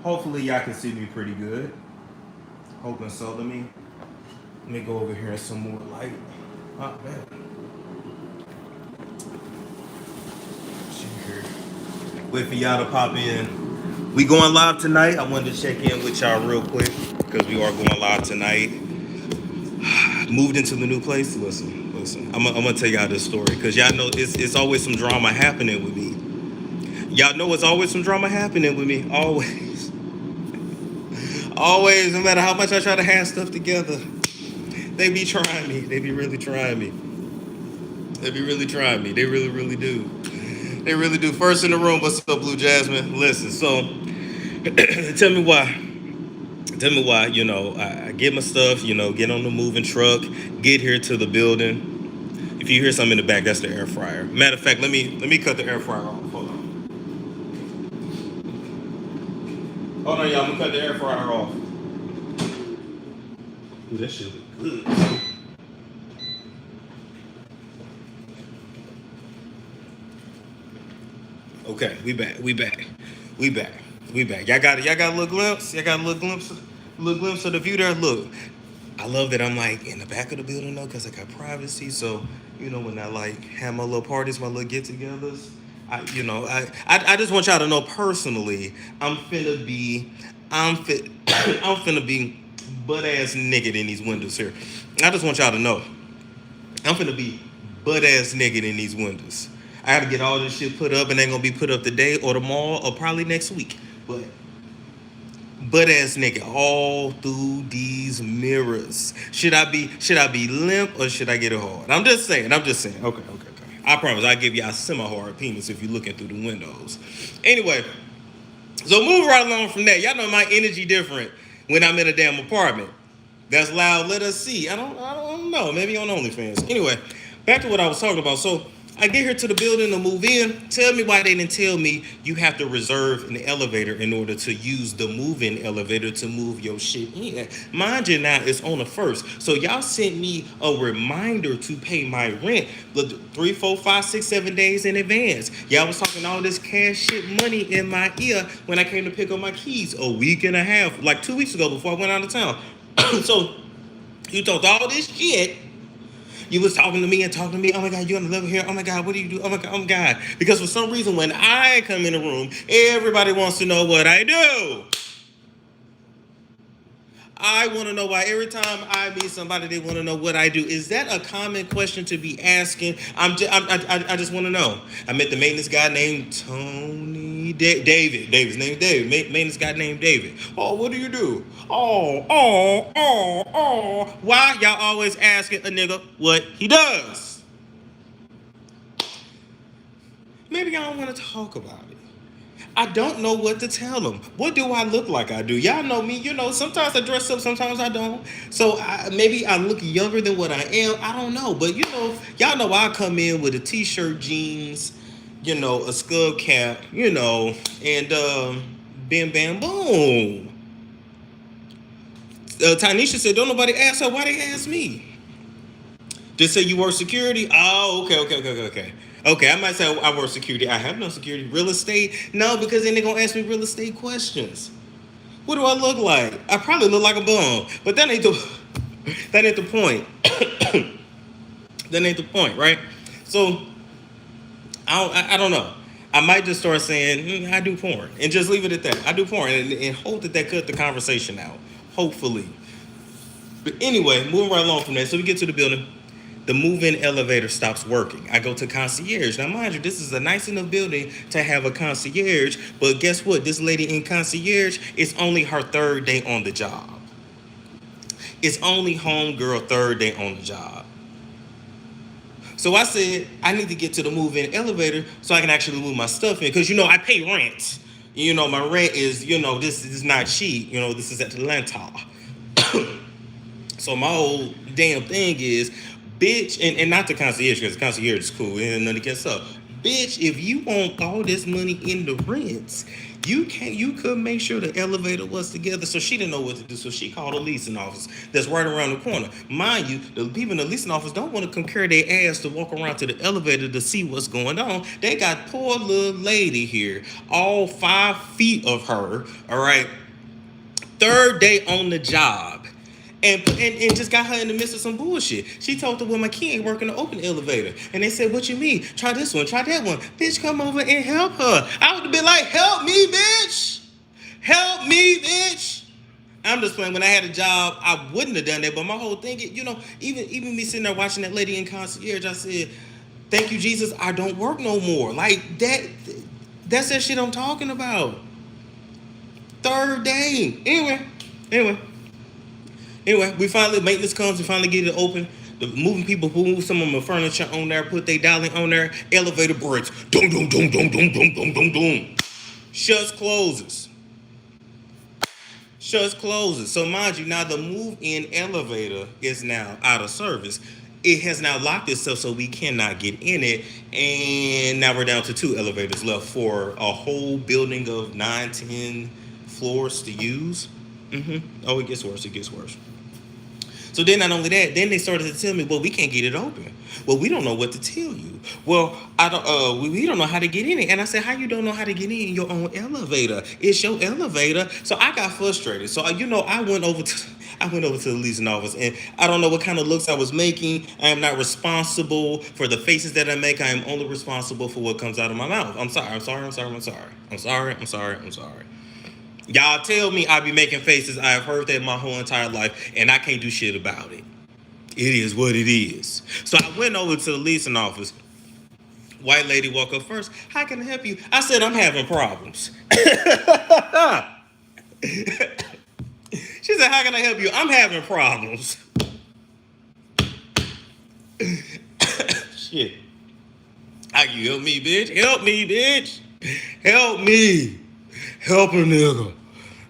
Hopefully y'all can see me pretty good. Hoping so. Let me go over here in some more light. Oh man. See here. Wait for y'all to pop in. We going live tonight. I wanted to check in with y'all real quick because we are going live tonight. Moved into the new place. Listen. I'm gonna tell y'all this story because y'all know it's always some drama happening with me. Y'all know it's always some drama happening with me. Always. Always, no matter how much I try to have stuff together, they be trying me. They be really trying me. They be really trying me. They really, really do. They really do. First in the room, what's up, Blue Jasmine? Listen, so tell me why. Tell me why, I get my stuff, get on the moving truck, get here to the building. If you hear something in the back, that's the air fryer. Matter of fact, let me cut the air fryer off. Hold on. Hold on, y'all. I'm gonna cut the air fryer off. Ooh, that shit look good. Okay, we back. Y'all got a little glimpse. Y'all got a little glimpse of the view there. Look, I love that I'm like in the back of the building though, cause I got privacy. So when I like have my little parties, my little get-togethers, I just want y'all to know personally, I'm finna be butt ass naked in these windows here. I just want y'all to know, I'm finna be butt ass naked in these windows. I gotta get all this shit put up, and they're gonna be put up today or tomorrow or probably next week. But butt ass naked all through these mirrors. Should I be limp or should I get it hard? I'm just saying. Okay. I promise I'll give y'all a semi-hard penis if you're looking through the windows. Anyway, so moving right along from that, y'all know my energy different when I'm in a damn apartment. That's loud. Let us see. I don't know. Maybe on OnlyFans. Anyway, back to what I was talking about. So I get here to the building to move in. Tell me why they didn't tell me you have to reserve an elevator in order to use the move-in elevator to move your shit in. Mind you, now it's on the 1st. So y'all sent me a reminder to pay my rent 3, 4, 5, 6, 7 days in advance. Y'all was talking all this cash shit money in my ear when I came to pick up my keys a week and a half, like 2 weeks ago before I went out of town. So you talked all this shit. You was talking to me. Oh my God, you're gonna live here. Oh my God, what do you do? Oh my God. Because for some reason, when I come in the room, everybody wants to know what I do. I want to know why every time I meet somebody, they want to know what I do. Is that a common question to be asking? I just want to know. I met the maintenance guy named Tony David. David's name is David. Maintenance guy named David. Oh, what do you do? Oh. Why y'all always asking a nigga what he does? Maybe y'all don't want to talk about it. I don't know what to tell them. What do I look like I do? Y'all know me. Sometimes I dress up, sometimes I don't. So maybe I look younger than what I am. I don't know. But, y'all know I come in with a t-shirt, jeans, a skull cap, and bam, bam, boom. Tanisha said, don't nobody ask her. Why they ask me? Just say you work security? Oh, okay. Okay, I might say I work security. I have no security. Real estate? No, because then they're going to ask me real estate questions. What do I look like? I probably look like a bum. But that ain't the point. That ain't the point, right? So, I don't know. I might just start saying, I do porn. And just leave it at that. I do porn. And hope that cut the conversation out. Hopefully. But anyway, moving right along from that. So we get to the building. The move-in elevator stops working. I go to concierge. Now, mind you, this is a nice enough building to have a concierge, but guess what? This lady in concierge, it's only her 3rd day on the job. It's only homegirl 3rd day on the job. So I said, I need to get to the move-in elevator so I can actually move my stuff in, because, I pay rent. My rent is, this is not cheap. This is Atlanta. So my whole damn thing is, bitch, and not the concierge, because the concierge is cool, and none against her. bitch, if you want all this money in the rents, you could make sure the elevator was together. So she didn't know what to do. So she called a leasing office that's right around the corner. Mind you, the people in the leasing office don't want to compare their ass to walk around to the elevator to see what's going on. They got poor little lady here, all 5 feet of her, all right, third day on the job. And just got her in the midst of some bullshit. She told the woman, "Key ain't working to open the elevator." And they said, "What you mean? Try this one, try that one." Bitch, come over and help her. I would have been like, "Help me, bitch. Help me, bitch." I'm just playing. When I had a job, I wouldn't have done that. But my whole thing, even me sitting there watching that lady in concierge, I said, "Thank you, Jesus, I don't work no more." Like that. That's that shit I'm talking about. Third day. Anyway, we finally, maintenance comes, we finally get it open. The moving people move some of my furniture on there, put their dialing on there, elevator breaks. Dum, dum, dum, dum, dum, dum, dum, dum, dum. Shuts, closes. So mind you, now the move-in elevator is now out of service. It has now locked itself so we cannot get in it. And now we're down to 2 elevators left for a whole building of 9, 10 floors to use. Oh, it gets worse. So then not only that, then they started to tell me, "Well, we can't get it open. Well, we don't know what to tell you. Well, we don't know how to get in it." And I said, "How you don't know how to get in your own elevator? It's your elevator." So I got frustrated. So I went over to the leasing office, and I don't know what kind of looks I was making. I am not responsible for the faces that I make. I am only responsible for what comes out of my mouth. I'm sorry. Y'all tell me I be making faces. I have heard that my whole entire life, and I can't do shit about it. It is what it is. So I went over to the leasing office. White lady walk up first. "How can I help you?" I said, "I'm having problems." She said, "How can I help you?" "I'm having problems." Shit. "How you help me, bitch? Help me, bitch. Help me. Help a nigga."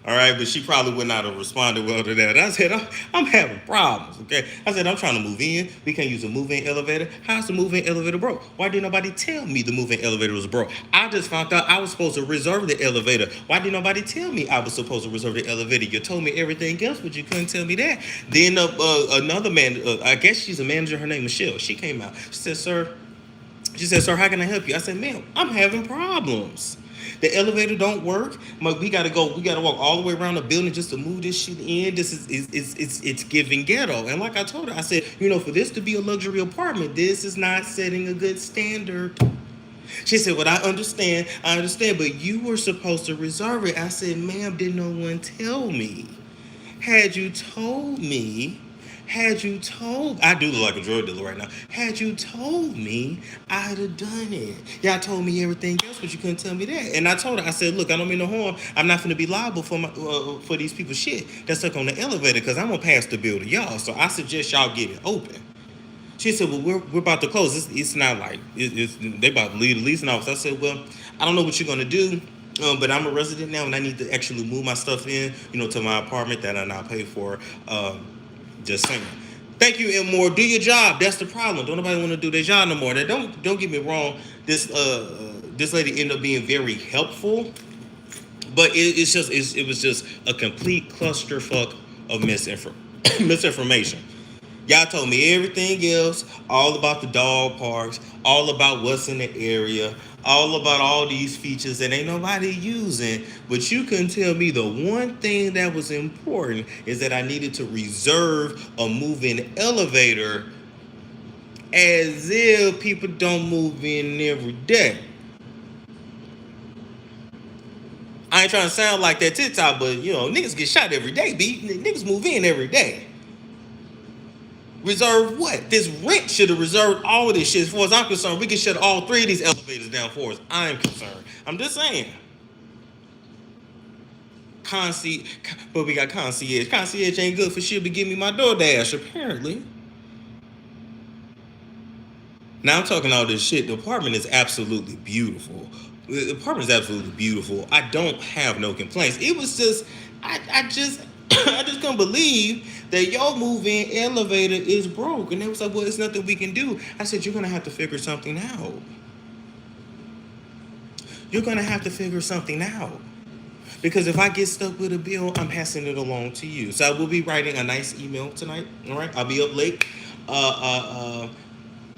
All right, but she probably would not have responded well to that. I said, I'm having problems, okay? I said, "I'm trying to move in. We can't use a move-in elevator. How's the move-in elevator broke? Why didn't nobody tell me the move-in elevator was broke? I just found out I was supposed to reserve the elevator. Why didn't nobody tell me I was supposed to reserve the elevator? You told me everything else, but you couldn't tell me that." Then another man, I guess she's a manager, her name is Michelle. She came out. She said, "Sir, how can I help you?" I said, "Ma'am, I'm having problems. The elevator don't work. We gotta walk all the way around the building just to move this shit in. This is it's giving ghetto." And like I told her, I said, "For this to be a luxury apartment, this is not setting a good standard." She said, "Well, I understand, but you were supposed to reserve it." I said, "Ma'am, did no one tell me? Had you told me, I do look like a drug dealer right now. Had you told me, I'd have done it. Y'all told me everything else, but you couldn't tell me that." And I told her, I said, "Look, I don't mean no harm. I'm not going to be liable for these people's shit that's stuck on the elevator, because I'm going to pass the bill to y'all. So I suggest y'all get it open." She said, "Well, we're about to close. It's not like they about to leave the leasing office." I said, "Well, I don't know what you're going to do. But I'm a resident now, and I need to actually move my stuff in, to my apartment that I now pay for. Just saying. Thank you, and more. Do your job. That's the problem. Don't nobody want to do their job no more." Now, don't get me wrong. This lady ended up being very helpful, but it was just a complete clusterfuck of misinformation. Y'all told me everything else, all about the dog parks, all about what's in the area, all about all these features that ain't nobody using. But you couldn't tell me the one thing that was important is that I needed to reserve a move-in elevator, as if people don't move in every day. I ain't trying to sound like that TikTok, but niggas get shot every day, B. Niggas move in every day. Reserve what? This rent should have reserved all of this shit. As far as I'm concerned, we can shut all 3 of these elevators down for us. I'm concerned. I'm just saying. But we got concierge. Concierge ain't good for shit, but give me my DoorDash, apparently. Now I'm talking all this shit. The apartment is absolutely beautiful. The apartment is absolutely beautiful. I don't have no complaints. It was just, I just couldn't believe that your move-in elevator is broke. And they was like, "Well, it's nothing we can do." I said, "You're going to have to figure something out." you're gonna have to figure something out. Because if I get stuck with a bill, I'm passing it along to you. So I will be writing a nice email tonight. All right, I'll be up late.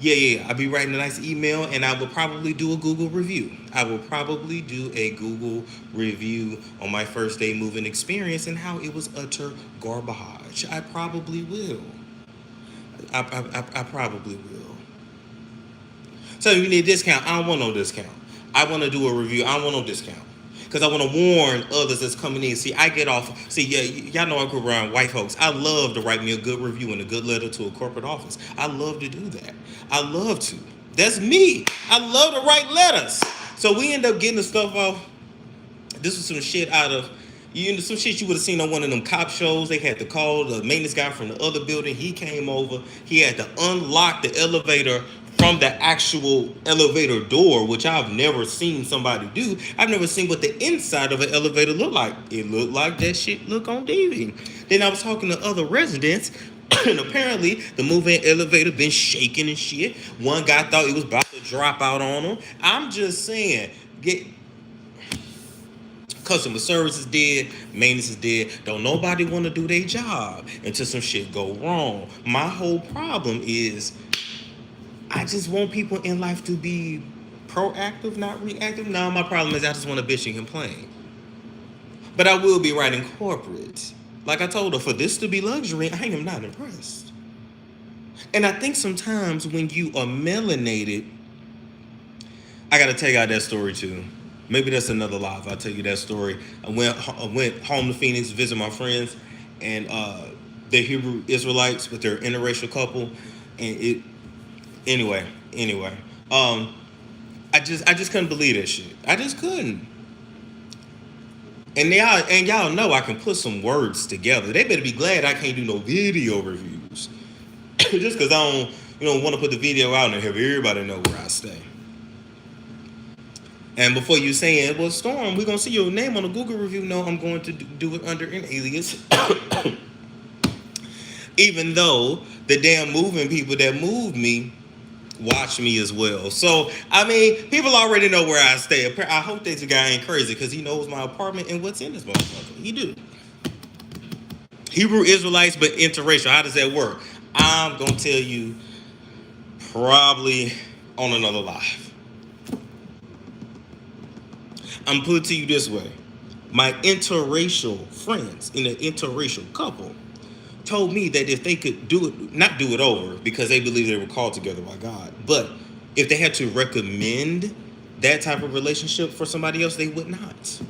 Yeah. I'll be writing a nice email, and I will probably do a Google review. I will probably do a Google review on my first day moving experience and how it was utter garbage. I probably will. I probably will. So you need a discount. I don't want no discount. I want to do a review. I don't want no discount. Because I want to warn others that's coming in. See, I get off. See, yeah, y'all know I grew around white folks. I love to write me a good review and a good letter to a corporate office. I love to do that. I love to. That's me. I love to write letters. So we end up getting the stuff off. This was some shit out of, some shit you would have seen on one of them cop shows. They had to call the maintenance guy from the other building. He came over. He had to unlock the elevator from the actual elevator door, which I've never seen somebody do. I've never seen what the inside of an elevator looked like. It looked like that shit look on TV. Then I was talking to other residents, and apparently the moving elevator been shaking and shit. One guy thought it was about to drop out on him. I'm just saying, customer service is dead, maintenance is dead. Don't nobody want to do their job until some shit go wrong. My whole problem is, I just want people in life to be proactive, not reactive. No, my problem is I just want to bitch and complain. But I will be writing corporate. Like I told her, for this to be luxury, I am not impressed. And I think sometimes when you are melanated, I got to tell y'all that story too. Maybe that's another live. I'll tell you that story. I went home to Phoenix to visit my friends, and they're Hebrew Israelites, but they're an interracial couple, and Anyway, I just couldn't believe that shit. I just couldn't. And y'all know I can put some words together. They better be glad I can't do no video reviews, just because I don't want to put the video out and have everybody know where I stay. And before you saying, well, Storm, we're gonna see your name on a Google review. No, I'm going to do it under an alias. Even though the damn moving people that moved me watch me as well. So, I mean, people already know where I stay. I hope that the guy ain't crazy because he knows my apartment and what's in this motherfucker. He do. Hebrew Israelites, but interracial. How does that work? I'm going to tell you probably on another live. I'm put it to you this way. My interracial friends in an interracial couple told me that if they could not do it over because they believe they were called together by God, but if they had to recommend that type of relationship for somebody else, they would not.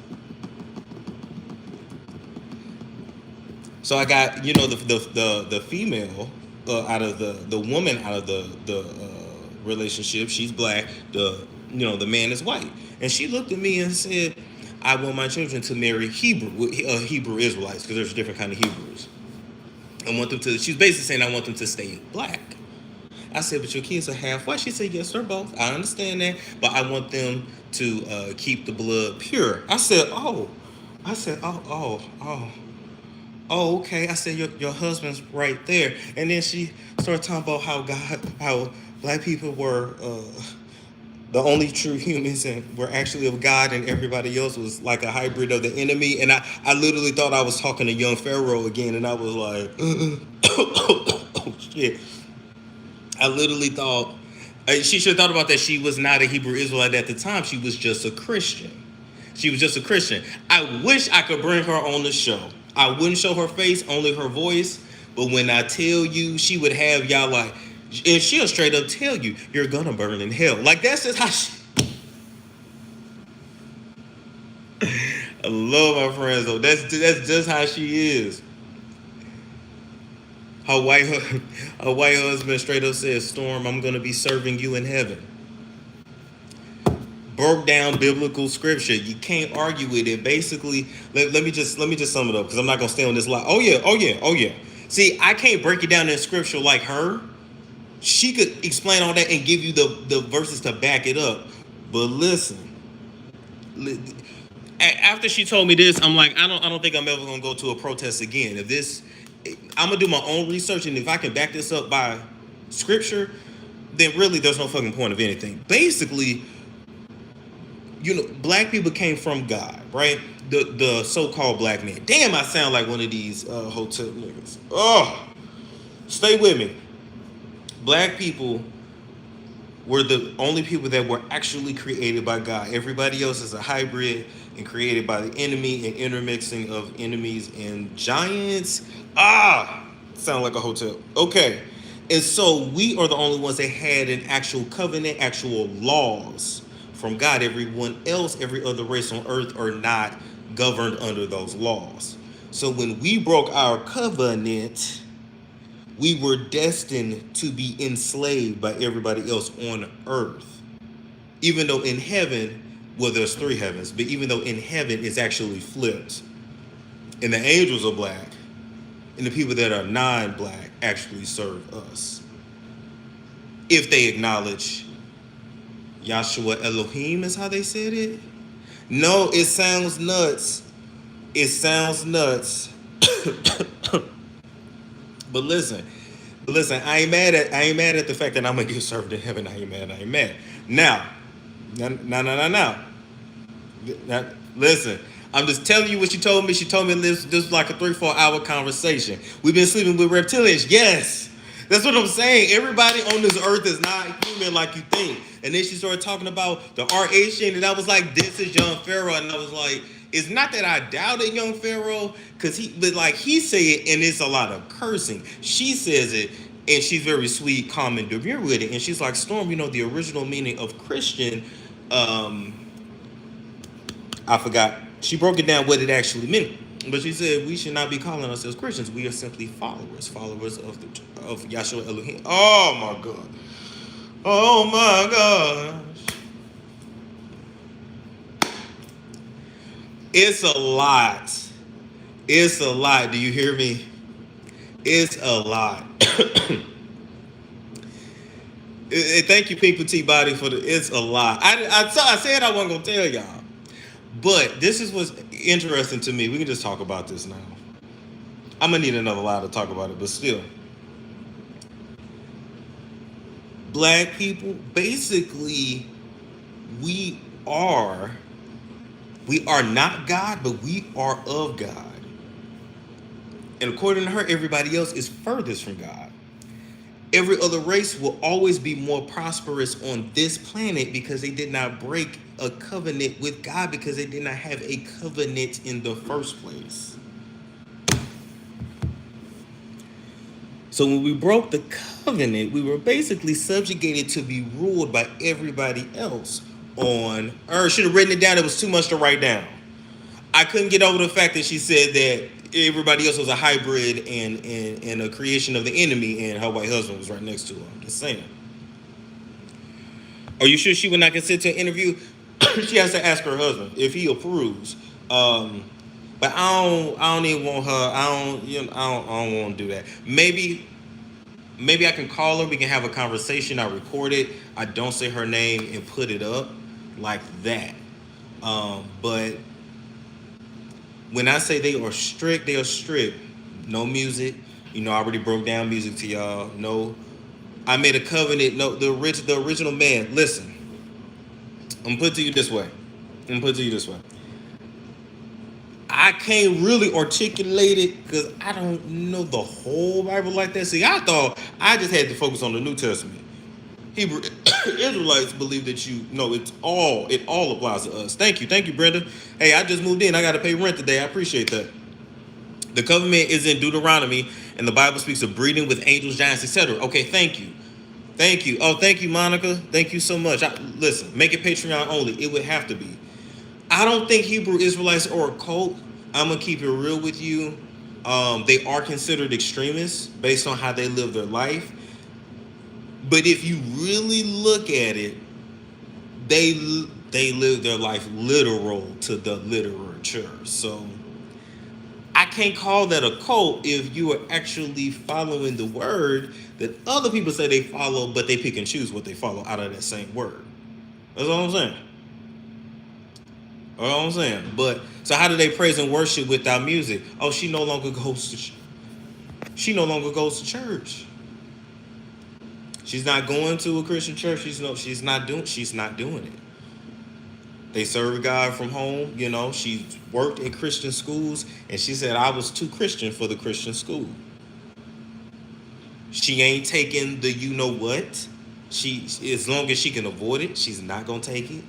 So I got, the female out of the woman out of the relationship. She's black. The man is white, and she looked at me and said, "I want my children to marry Hebrew Israelites because there's a different kind of Hebrews. I want them to." She's basically saying, "I want them to stay black." I said, "But your kids are half white." She said, "Yes, they're both. I understand that, but I want them to keep the blood pure." I said, "Oh, okay." I said, your husband's right there." And then she started talking about how black people were the only true humans and were actually of God, and everybody else was like a hybrid of the enemy. And I literally thought I was talking to young Pharaoh again, and I was like, oh shit. I literally thought, she should have thought about that. She was not a Hebrew Israelite at the time. She was just a Christian. I wish I could bring her on the show. I wouldn't show her face, only her voice. But when I tell you, she would have y'all like, and she'll straight up tell you, you're gonna burn in hell. Like, that's just how I love my friends though. That's just how she is. Her white husband straight up says, "Storm, I'm gonna be serving you in heaven." Broke down biblical scripture. You can't argue with it. Basically, let me just sum it up because I'm not gonna stay on this line. Oh yeah. See, I can't break it down in scripture like her. She could explain all that and give you the verses to back it up. But listen, after she told me this, I'm like, I don't think I'm ever gonna go to a protest again. I'm gonna do my own research, and if I can back this up by scripture, then really there's no fucking point of anything. Basically, black people came from God, right? The so-called black man. Damn, I sound like one of these hotel niggas. Oh, stay with me. Black people were the only people that were actually created by God. Everybody else is a hybrid and created by the enemy and intermixing of enemies and giants. Sound like a hotel. Okay. And so we are the only ones that had an actual covenant, actual laws from God. Everyone else, every other race on earth are not governed under those laws. So when we broke our covenant, we were destined to be enslaved by everybody else on earth. Even though in heaven, well, there's three heavens, but even though in heaven it's actually flipped. And the angels are black, and the people that are non-black actually serve us. If they acknowledge Yahshua Elohim is how they said it. No, it sounds nuts. It sounds nuts. But listen, I ain't mad at the fact that I'm gonna get served in heaven. I ain't mad. Now, listen, I'm just telling you what she told me. She told me this was like a 3-4 hour conversation. We've been sleeping with reptilians. Yes, that's what I'm saying. Everybody on this earth is not human like you think. And then she started talking about the R.H. and I was like, this is young Pharaoh, and I was like, it's not that I doubted young Pharaoh, but he say it, and it's a lot of cursing. She says it, and she's very sweet, calm, and demure with it. And she's like, Storm, the original meaning of Christian, I forgot. She broke it down what it actually meant. But she said we should not be calling ourselves Christians. We are simply followers of Yahshua Elohim. Oh my God. Oh my gosh. It's a lot. It's a lot. Do you hear me? It's a lot. Thank you, Pink Petite Body, for it's a lot. I said I wasn't going to tell y'all. But this is what's interesting to me. We can just talk about this now. I'm going to need another lie to talk about it, but still. Black people, basically, we are not God, but we are of God. And according to her, everybody else is furthest from God. Every other race will always be more prosperous on this planet because they did not break a covenant with God, because they did not have a covenant in the first place. So when we broke the covenant, we were basically subjugated to be ruled by everybody else on earth. Should have written it down. It was too much to write down. I couldn't get over the fact that she said that everybody else was a hybrid and a creation of the enemy, and her white husband was right next to her. I'm just saying. Are you sure she would not consent to an interview? She has to ask her husband if he approves. But I don't even want her. I don't want to do that. Maybe I can call her. We can have a conversation. I record it. I don't say her name and put it up like that. But when I say they are strict, they are strict. No music. I already broke down music to y'all. No, I made a covenant. No, the original man. Listen, I'm gonna put it to you this way. I can't really articulate it because I don't know the whole Bible like that. See, I thought I just had to focus on the New Testament. Hebrew Israelites believe that it all applies to us. Thank you, Brenda. Hey, I just moved in. I got to pay rent today. I appreciate that. The covenant is in Deuteronomy, and the Bible speaks of breeding with angels, giants, etc. Okay, thank you. Oh, thank you, Monica. Thank you so much. Listen, make it Patreon only. It would have to be. I don't think Hebrew Israelites are a cult. I'm going to keep it real with you. They are considered extremists based on how they live their life. But if you really look at it, they live their life literal to the literature. So I can't call that a cult if you are actually following the word that other people say they follow, but they pick and choose what they follow out of that same word. That's all I'm saying. But so how do they praise and worship without music? Oh, she no longer goes to church. She's not going to a Christian church. She's not doing it. They serve God from home. She worked in Christian schools, and she said I was too Christian for the Christian school. She ain't taking the you know what. She, as long as she can avoid it, she's not gonna take it.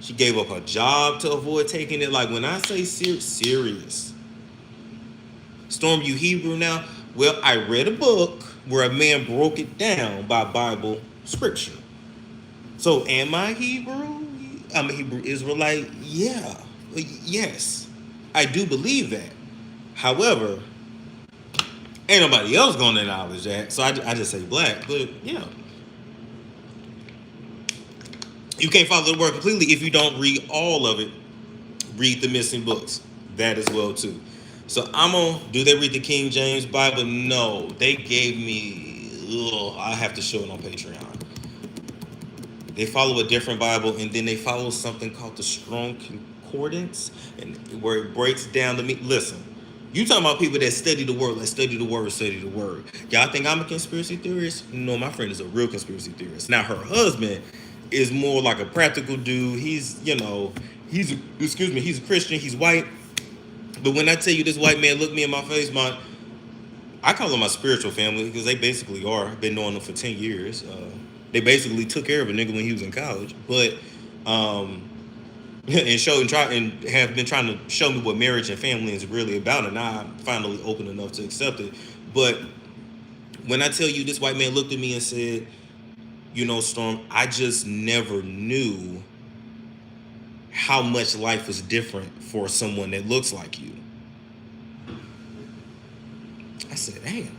She gave up her job to avoid taking it. Like when I say serious. Storm, you Hebrew now? Well, I read a book where a man broke it down by Bible scripture. So am I Hebrew? I'm a Hebrew Israelite? Yeah. Yes. I do believe that. However, ain't nobody else gonna acknowledge that. So I just say black. But yeah. You can't follow the word completely if you don't read all of it. Read the missing books. That as well too. So I'm on. Do they read the King James Bible? No. They gave me. I have to show it on Patreon. They follow a different Bible, and then they follow something called the Strong Concordance, and where it breaks down the meat. Listen, you talking about people that study the word, like study the word, study the word. Y'all think I'm a conspiracy theorist? No, my friend is a real conspiracy theorist. Now her husband is more like a practical dude. He's he's a Christian. He's white. But when I tell you this white man looked me in my face, I call them my spiritual family because they basically are. I've been knowing them for 10 years. They basically took care of a nigga when he was in college. But and have been trying to show me what marriage and family is really about, and now I'm finally open enough to accept it. But when I tell you this white man looked at me and said, Storm, I just never knew how much life was different for someone that looks like you. I said, damn.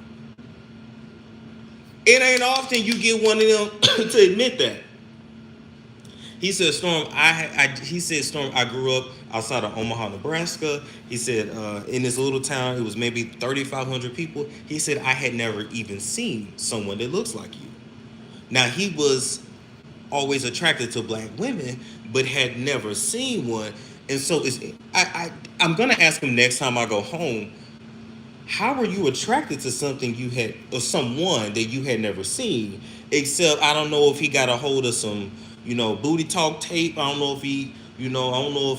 It ain't often you get one of them to admit that. He said, Storm, I grew up outside of Omaha, Nebraska. He said, in this little town, it was maybe 3,500 people. He said, I had never even seen someone that looks like you. Now, he was always attracted to black women, but had never seen one. And so I'm going to ask him next time I go home, how were you attracted to something or someone that you had never seen? Except I don't know if he got a hold of some, booty talk tape. I don't know if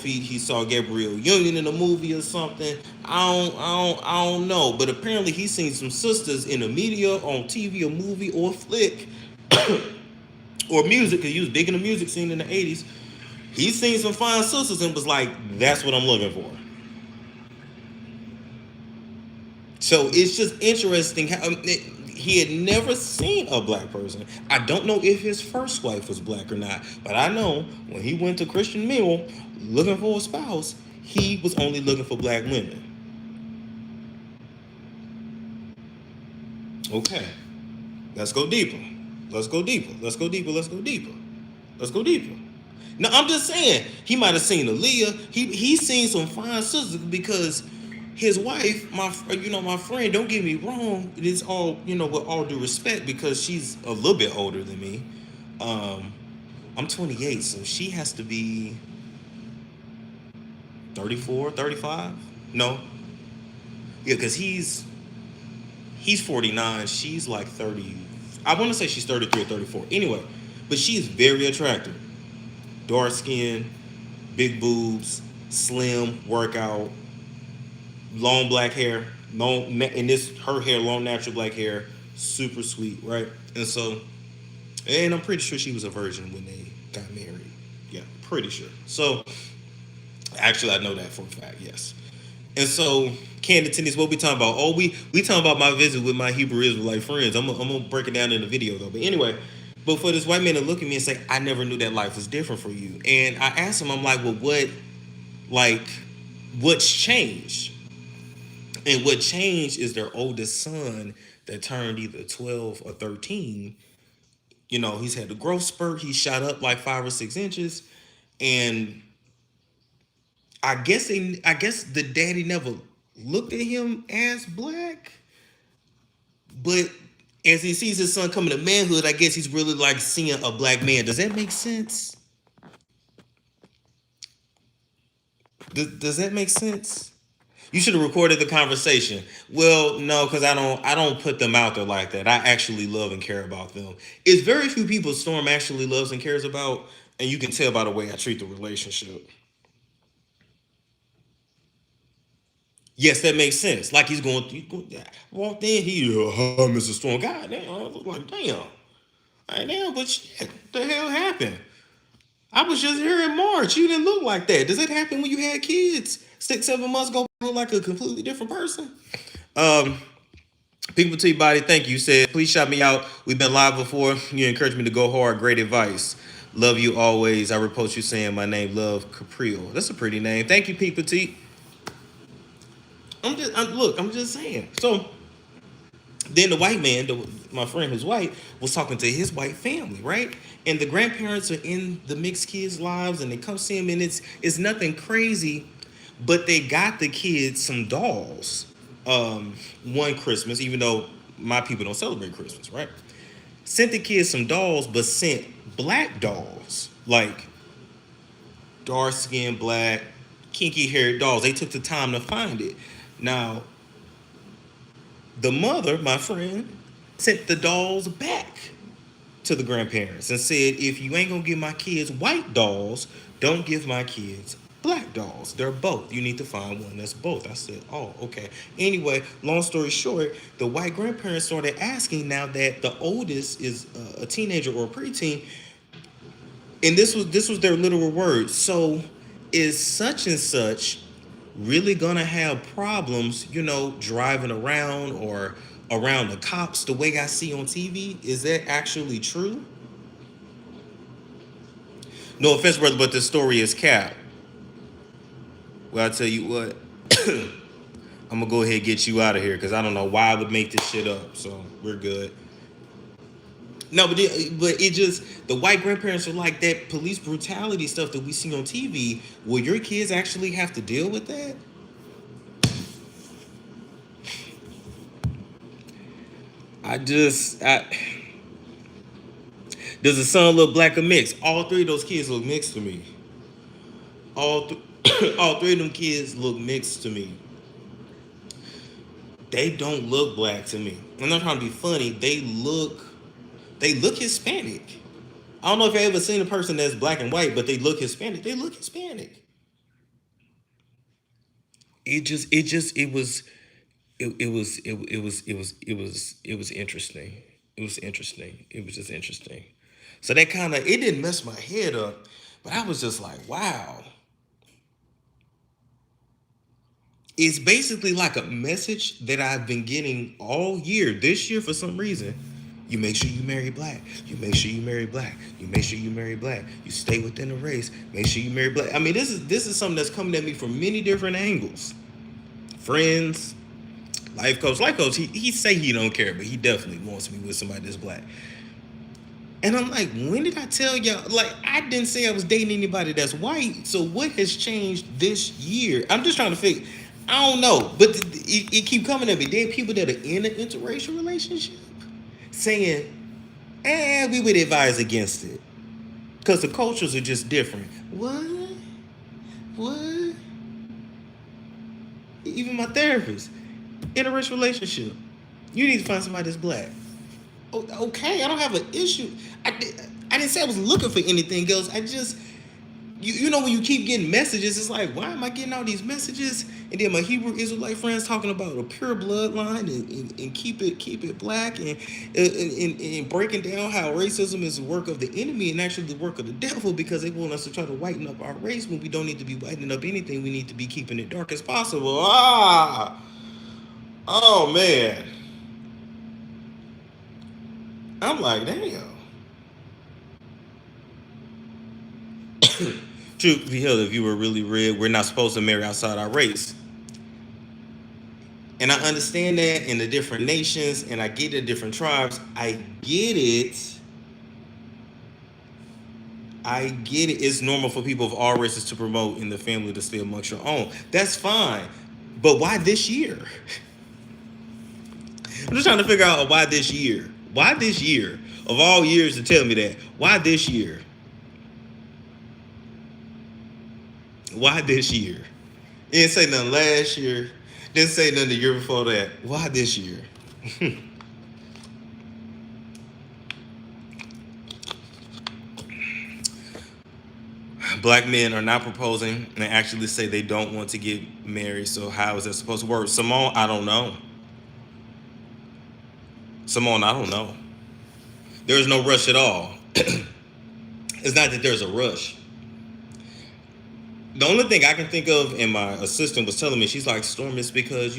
he saw Gabrielle Union in a movie or something. I don't know. But apparently he's seen some sisters in the media, on TV, or movie, or flick, or music, because he was big in the music scene in the 80s. He's seen some fine sisters and was like, that's what I'm looking for. So it's just interesting how he had never seen a black person. I don't know if his first wife was black or not, but I know when he went to Christian Mill looking for a spouse, he was only looking for black women. Okay, let's go deeper. Let's go deeper. Let's go deeper. Let's go deeper. Let's go deeper. Now, I'm just saying, he might have seen Aaliyah. He's seen some fine sisters because his wife, my friend, don't get me wrong, it is all, with all due respect, because she's a little bit older than me. I'm 28, so she has to be 34, 35? No. Yeah, because he's 49, she's like 30. I want to say she's 33 or 34. Anyway, but she's very attractive. Dark skin, big boobs, slim, workout, long black hair, her hair, long natural black hair, super sweet, right? And I'm pretty sure she was a virgin when they got married. Yeah, pretty sure. So, actually, I know that for a fact, yes. And so, candid tendencies, what we talking about? Oh, we talking about my visit with my Hebrew Israelite friends. I'm gonna break it down in the video though. But anyway, but for this white man to look at me and say, I never knew that life was different for you. And I asked him, I'm like, well, what's changed? And what changed is their oldest son that turned either 12 or 13. He's had a growth spurt. He shot up like 5 or 6 inches. And I guess the daddy never looked at him as black. But as he sees his son coming to manhood, I guess he's really like seeing a black man. Does that make sense? Does that make sense? You should have recorded the conversation. Well, no, because I don't put them out there like that. I actually love and care about them. It's very few people Storm actually loves and cares about. And you can tell by the way I treat the relationship. Yes, that makes sense. Like he's going, walked in, Mr. Storm. God damn, I was like, damn. Like, damn, but shit, what the hell happened? I was just here in March. You didn't look like that. Does it happen when you had kids? 6, 7 months ago, you look like a completely different person? Um, People to your body, thank you. Said, please shout me out. We've been live before. You encouraged me to go hard. Great advice. Love you always. I repost you saying my name, Love Caprio. That's a pretty name. Thank you, Pete Petite. I'm just saying. So then the white man, my friend who's white, was talking to his white family, right? And the grandparents are in the mixed kids' lives, and they come see him, and it's nothing crazy, but they got the kids some dolls. One Christmas, even though my people don't celebrate Christmas, right? Sent the kids some dolls, but sent black dolls, like dark skinned black, kinky haired dolls. They took the time to find it. Now, the mother, my friend, sent the dolls back to the grandparents and said, if you ain't gonna give my kids white dolls, don't give my kids black dolls. They're both. You need to find one that's both. I said, oh, okay. Anyway, long story short, the white grandparents started asking, now that the oldest is a teenager or a preteen, and this was their literal words. So is such and such really gonna have problems, driving around or around the cops the way I see on TV? Is that actually true? No offense, brother, but the story is cap. Well, I tell you what, I'm gonna go ahead and get you out of here because I don't know why I would make this shit up. So we're good. No, but it just, the white grandparents are like, that police brutality stuff that we see on TV. Will your kids actually have to deal with that? Does the son look black or mixed? All three of those kids look mixed to me. All three of them kids look mixed to me. They don't look black to me. I'm not trying to be funny. They look Hispanic. I don't know if you've ever seen a person that's black and white, but they look Hispanic. They look Hispanic. It was interesting. It was interesting. It was just interesting. So that it didn't mess my head up, but I was just like, wow. It's basically like a message that I've been getting all year. This year, for some reason, you make sure you marry black. You make sure you marry black. You make sure you marry black. You stay within the race. Make sure you marry black. I mean, this is something that's coming at me from many different angles. Friends, life coach. He say he don't care, but he definitely wants me with somebody that's black. And I'm like, when did I tell y'all? Like, I didn't say I was dating anybody that's white. So what has changed this year? I'm just trying to figure. I don't know, but it keep coming at me. There are people that are in an interracial relationship saying, we would advise against it because the cultures are just different. What? Even my therapist, interracial relationship. You need to find somebody that's black. Okay, I don't have an issue. I didn't say I was looking for anything else. I just, you know, when you keep getting messages, it's like, why am I getting all these messages? And then my Hebrew Israelite friends talking about a pure bloodline and keep it black and breaking down how racism is the work of the enemy and actually the work of the devil, because they want us to try to whiten up our race when we don't need to be whitening up anything. We need to be keeping it dark as possible. Oh man. I'm like, damn. Truth be held, if you were really red, we're not supposed to marry outside our race. And I understand that in the different nations, and I get the different tribes. I get it. It's normal for people of all races to promote in the family to stay amongst your own. That's fine. But why this year? I'm just trying to figure out why this year. Why this year? Of all years to tell me that. Why this year? Why this year? You didn't say nothing last year. Didn't say nothing the year before that. Why this year? Black men are not proposing and actually say they don't want to get married. So how is that supposed to work? Simone, I don't know. Simone, I don't know. There is no rush at all. It's not that there's a rush. The only thing I can think of, and my assistant was telling me, she's like, Storm, it's because,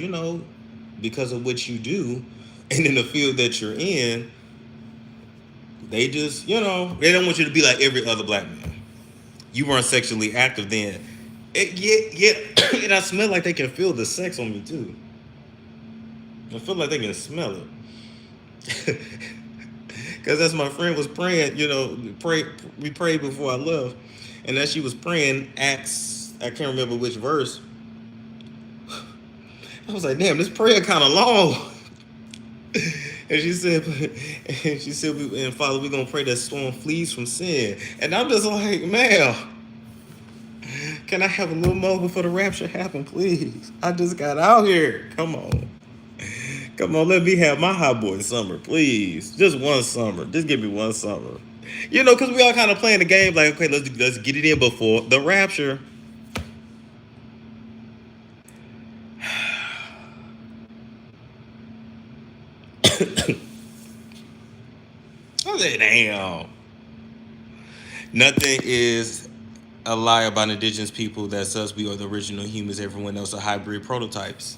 because of what you do and in the field that you're in, they just, they don't want you to be like every other black man. You weren't sexually active then. Yeah, and I smell like they can feel the sex on me too. I feel like they can smell it. Because as my friend was praying, we prayed before I left. And as she was praying, Acts, I can't remember which verse, I was like, damn, this prayer kind of long. And she said, and Father, we're going to pray that Storm flees from sin. And I'm just like, man, can I have a little more before the rapture happen, please? I just got out here. Come on, let me have my hot boy summer, please. Just one summer. Just give me one summer. Because we all kind of playing the game like, okay, let's get it in before the rapture. I said, damn. Nothing is a lie about indigenous people. That's us. We are the original humans. Everyone else are hybrid prototypes.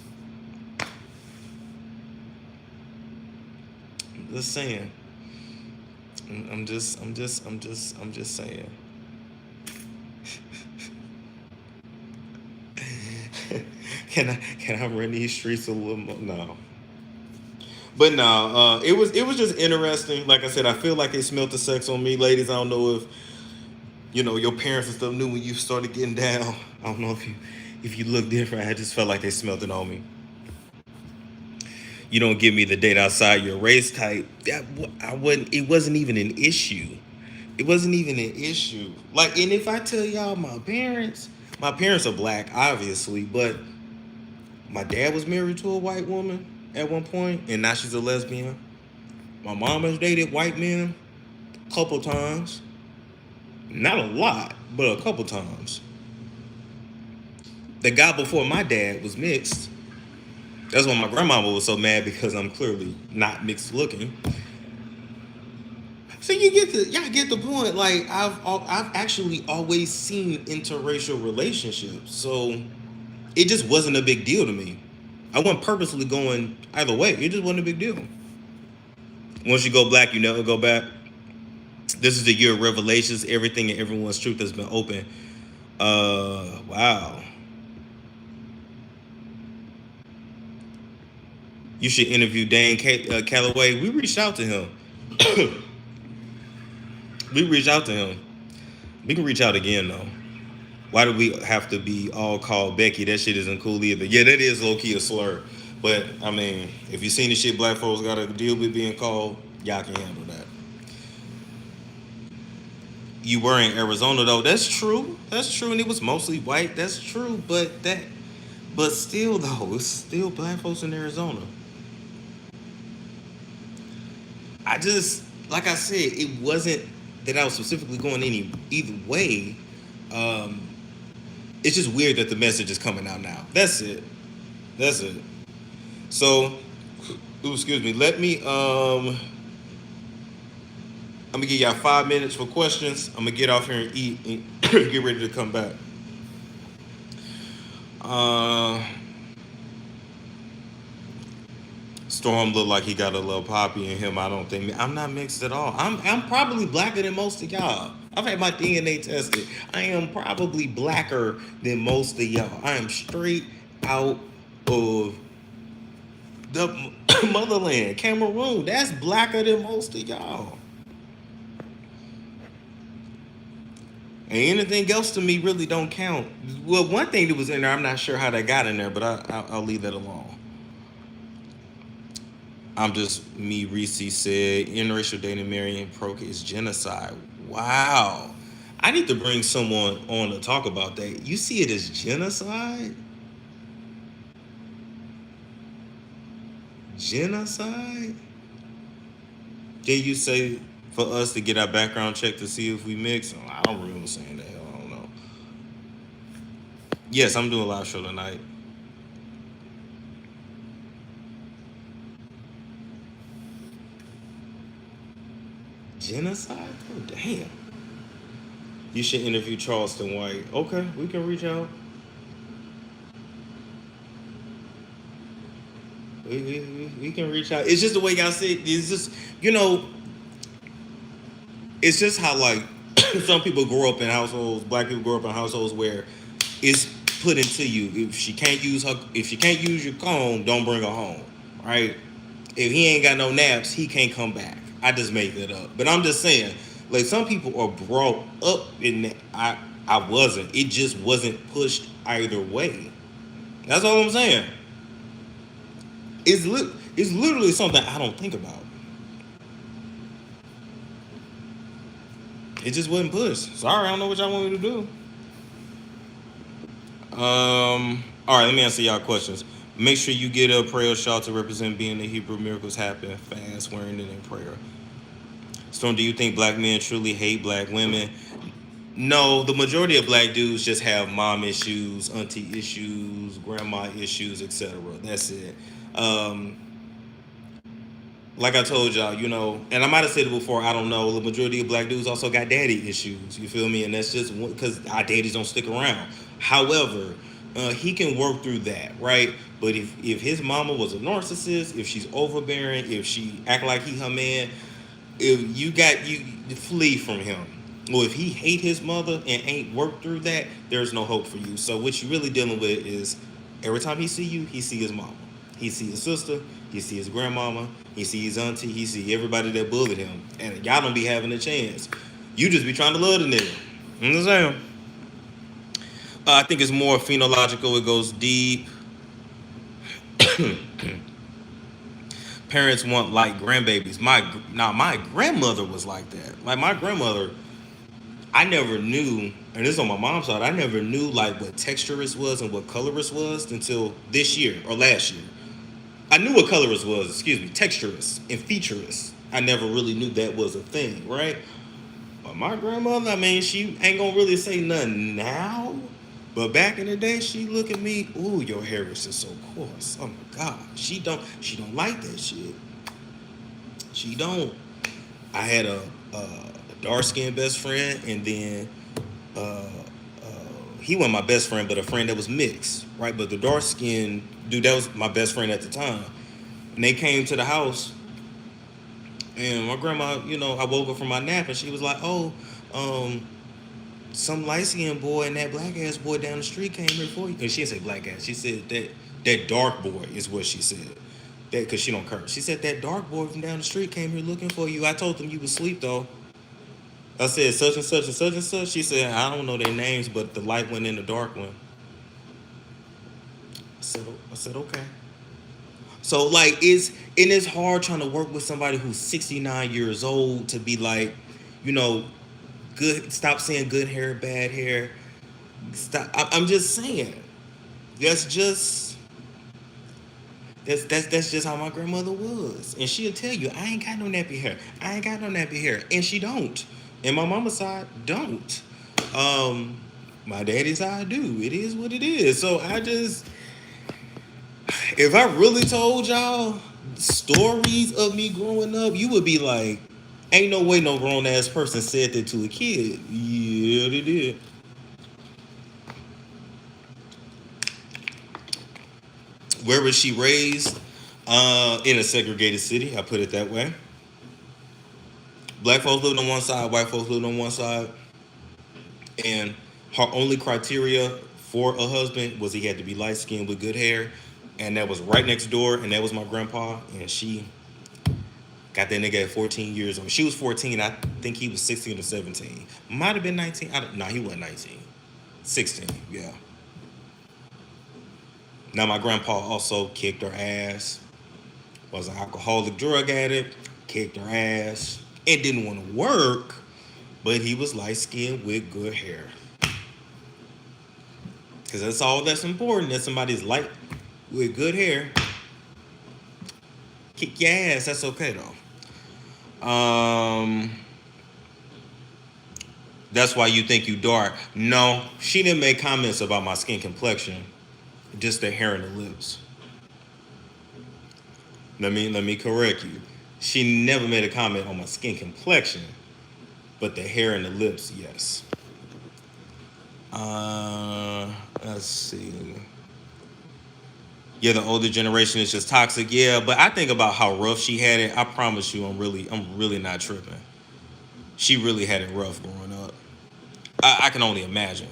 Just saying. I'm just saying. Can I run these streets a little more? No. But no, it was just interesting. Like I said, I feel like they smelled the sex on me, ladies. I don't know if your parents and stuff knew when you started getting down. I don't know if you look different. I just felt like they smelled it on me. You don't give me the date outside your race type. It wasn't even an issue. It wasn't even an issue. Like, and if I tell y'all my parents are black, obviously, but my dad was married to a white woman at one point, and now she's a lesbian. My mom has dated white men a couple times. Not a lot, but a couple times. The guy before my dad was mixed. That's why my grandmama was so mad, because I'm clearly not mixed looking. So y'all get the point. Like, I've actually always seen interracial relationships, so it just wasn't a big deal to me. I wasn't purposely going either way. It just wasn't a big deal. Once you go black, you never go back. This is the year of revelations. Everything and everyone's truth has been open. Wow. You should interview Dane Calloway. We reached out to him. We can reach out again, though. Why do we have to be all called Becky? That shit isn't cool either. Yeah, that is low-key a slur. But, I mean, if you seen the shit black folks got to deal with being called, y'all can handle that. You were in Arizona, though. That's true. And it was mostly white. That's true. But still, though, it's still black folks in Arizona. Like I said, it wasn't that I was specifically going either way. It's just weird that the message is coming out now. That's it. So, excuse me. Let me, I'm gonna give y'all 5 minutes for questions. I'm gonna get off here and eat and get ready to come back. Storm looked like he got a little poppy in him. I'm not mixed at all. I'm probably blacker than most of y'all. I've had my DNA tested. I am probably blacker than most of y'all. I am straight out of the motherland, Cameroon. That's blacker than most of y'all. And anything else to me really don't count. Well, one thing that was in there, I'm not sure how that got in there, but I'll leave that alone. Reese said, interracial dating, marrying, procreate is genocide. Wow. I need to bring someone on to talk about that. You see it as genocide? Genocide? Can you say for us to get our background check to see if we mix? I don't really understand that. I don't know. Yes, I'm doing a live show tonight. Genocide? Oh, damn. You should interview Charleston White. Okay, we can reach out. We can reach out. It's just the way y'all say it. It's just, you know, it's just how, like, some people grow up in households, black people grow up in households where it's put into you. If she can't use your comb, don't bring her home. Right? If he ain't got no naps, he can't come back. I just made that up. But I'm just saying, like, some people are brought up in that. I wasn't. It just wasn't pushed either way. That's all I'm saying. It's literally something I don't think about. It just wasn't pushed. Sorry, I don't know what y'all want me to do. All right, let me answer y'all questions. Make sure you get a prayer shawl to represent being the Hebrew miracles happen fast, wearing it in prayer. Storm, do you think black men truly hate black women? No, the majority of black dudes just have mom issues, auntie issues, grandma issues, etc. That's it. Um, like I told y'all, you know, and I might have said it before, I don't know. The majority of black dudes also got daddy issues. You feel me? And that's just because our daddies don't stick around. However, he can work through that, right? But if his mama was a narcissist, if she's overbearing, if she act like he her man, if you flee from him. Well, if he hate his mother and ain't worked through that, there's no hope for you. So what you really dealing with is every time he see you, he see his mama, he see his sister, he see his grandmama, he see his auntie, he see everybody that bullied him, and y'all don't be having a chance. You just be trying to love the nigga. You know what I'm saying? I think it's more phenological. It goes deep. Parents want like grandbabies. My grandmother was like that. Like my grandmother, I never knew, and this is on my mom's side. I never knew like what texturist was and what colorist was until this year or last year. I knew what colorist was. Excuse me, texturist and featurist. I never really knew that was a thing, right? But my grandmother, I mean, she ain't gonna really say nothing now. But back in the day, she look at me, ooh, your hair is just so coarse. Oh my God. She don't like that shit. She don't. I had a dark skinned best friend, and then uh, he wasn't my best friend, but a friend that was mixed, right? But the dark skinned dude, that was my best friend at the time. And they came to the house, and my grandma, you know, I woke up from my nap, and she was like, oh, um, some light skinned boy and that black ass boy down the street came here for you. And she didn't say black ass. She said that dark boy is what she said. That because she don't curse. She said that dark boy from down the street came here looking for you. I told them you was asleep though. I said such and such and such and such. She said I don't know their names, but the light one and the dark one. I said okay. So like it's hard trying to work with somebody who's 69 years old to be like, you know, good. Stop saying good hair, bad hair. Stop. I'm just saying. That's just that's just how my grandmother was, and she'll tell you, I ain't got no nappy hair. I ain't got no nappy hair, and she don't. And my mama's side don't. Um, my daddy's side do. It is what it is. So I just, if I really told y'all stories of me growing up, you would be like, ain't no way no grown ass person said that to a kid. Yeah, they did. Where was she raised? In a segregated city. I put it that way. Black folks lived on one side, white folks lived on one side, and her only criteria for a husband was he had to be light skinned with good hair, and that was right next door, and that was my grandpa, and she got that nigga at 14 years old. She was 14, I think he was 16 or 17. Might have been 19. No, he wasn't 19. 16, yeah. Now my grandpa also kicked her ass, was an alcoholic drug addict, kicked her ass. It didn't want to work, but he was light skinned with good hair. Because that's all that's important. That somebody's light with good hair. Kick your ass, that's okay though. That's why you think you dark. No, she didn't make comments about my skin complexion, just the hair and the lips. Let me correct you. She never made a comment on my skin complexion, but the hair and the lips, yes. Let's see. Yeah, the older generation is just toxic. Yeah, but I think about how rough she had it. I promise you, I'm really not tripping. She really had it rough growing up. I can only imagine.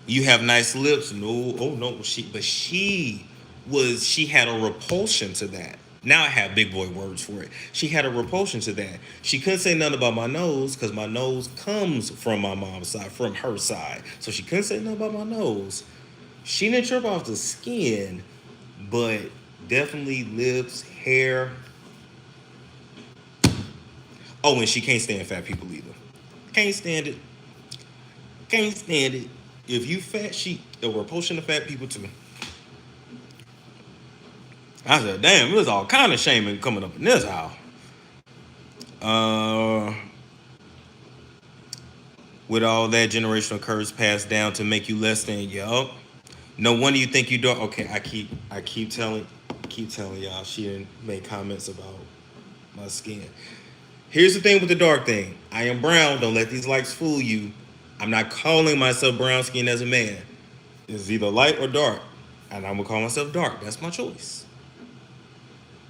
You have nice lips. No, oh no, she had a repulsion to that. Now I have big boy words for it. She had a repulsion to that. She couldn't say nothing about my nose because my nose comes from my mom's side, from her side. So she couldn't say nothing about my nose. She didn't trip off the skin, but definitely lips, hair. Oh, and she can't stand fat people either. Can't stand it. Can't stand it. If you fat, she a repulsion to fat people too. I said, damn, there's all kind of shaming coming up in this house. With all that generational curse passed down to make you less than, yup. No wonder you think you don't. Okay, I keep telling y'all she didn't make comments about my skin. Here's the thing with the dark thing. I am brown. Don't let these lights fool you. I'm not calling myself brown skin as a man. It's either light or dark. And I'm going to call myself dark. That's my choice.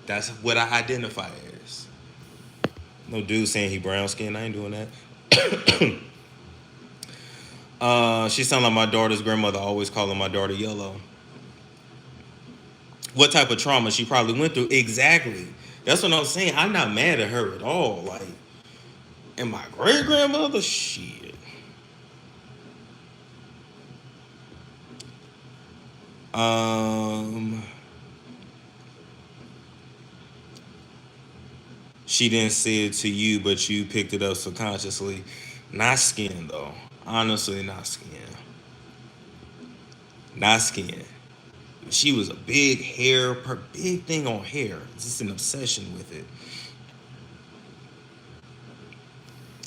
That's what I identify as. No dude saying he brown skin. I ain't doing that. She sounded like my daughter's grandmother, always calling my daughter yellow. What type of trauma she probably went through? Exactly. That's what I'm saying. I'm not mad at her at all. Like, and my great grandmother, shit. She didn't say it to you, but you picked it up subconsciously. Not skin, though. Honestly, not skin. Not skin. She was a big hair, her big thing on hair. It's just an obsession with it.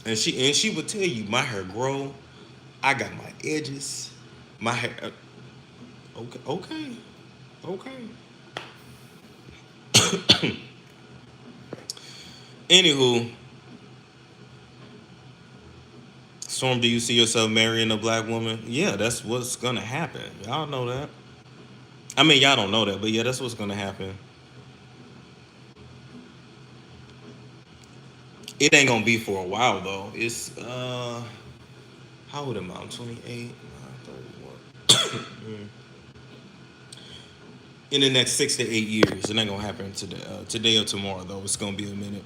And she would tell you, my hair grow. I got my edges. My hair. Okay. Anywho, Storm, do you see yourself marrying a black woman? Yeah, that's what's gonna happen. Y'all know that. I mean, y'all don't know that, but yeah, that's what's gonna happen. It ain't gonna be for a while though. It's how old am I? I'm 28, 31. In the next 6 to 8 years, it ain't gonna happen today or tomorrow though. It's gonna be a minute.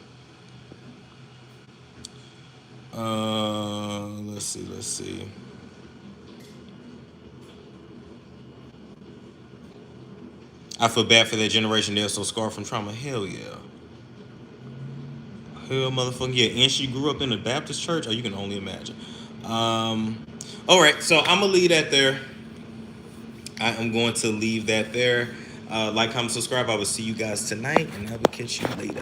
Let's see. I feel bad for that generation. They're so scarred from trauma. Hell yeah. Hell motherfucking yeah. And she grew up in a Baptist church. Oh, you can only imagine. All right, so I'm gonna leave that there. I am going to leave that there. Like, comment, subscribe. I will see you guys tonight, and I will catch you later.